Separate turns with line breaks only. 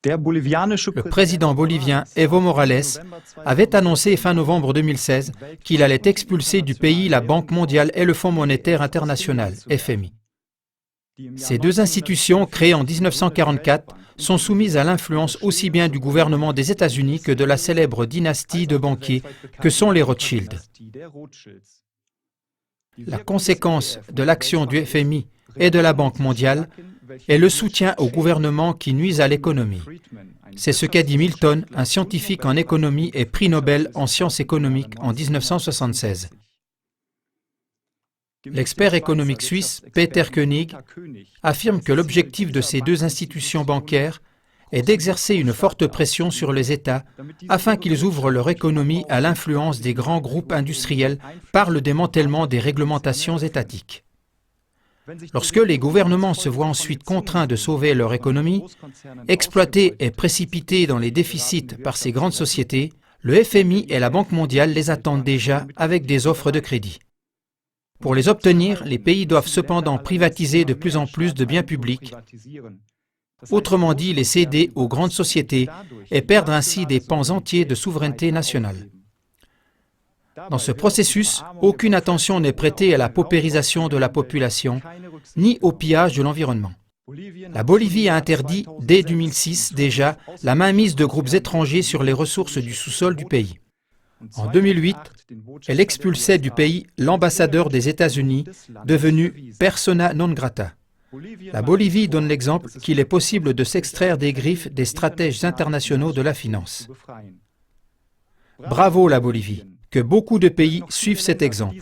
Le président bolivien Evo Morales avait annoncé fin novembre 2016 qu'il allait expulser du pays la Banque mondiale et le Fonds monétaire international, FMI. Ces deux institutions, créées en 1944, sont soumises à l'influence aussi bien du gouvernement des États-Unis que de la célèbre dynastie de banquiers que sont les Rothschild. La conséquence de l'action du FMI et de la Banque mondiale est le soutien au gouvernement qui nuise à l'économie. C'est ce qu'a dit Milton, un scientifique en économie et prix Nobel en sciences économiques en 1976. L'expert économique suisse Peter Koenig affirme que l'objectif de ces deux institutions bancaires est d'exercer une forte pression sur les États afin qu'ils ouvrent leur économie à l'influence des grands groupes industriels par le démantèlement des réglementations étatiques. Lorsque les gouvernements se voient ensuite contraints de sauver leur économie, exploités et précipités dans les déficits par ces grandes sociétés, le FMI et la Banque mondiale les attendent déjà avec des offres de crédit. Pour les obtenir, les pays doivent cependant privatiser de plus en plus de biens publics, autrement dit les céder aux grandes sociétés et perdre ainsi des pans entiers de souveraineté nationale. Dans ce processus, aucune attention n'est prêtée à la paupérisation de la population, ni au pillage de l'environnement. La Bolivie a interdit, dès 2006 déjà, la mainmise de groupes étrangers sur les ressources du sous-sol du pays. En 2008, elle expulsait du pays l'ambassadeur des États-Unis, devenu persona non grata. La Bolivie donne l'exemple qu'il est possible de s'extraire des griffes des stratèges internationaux de la finance. Bravo la Bolivie! Que beaucoup de pays suivent cet exemple.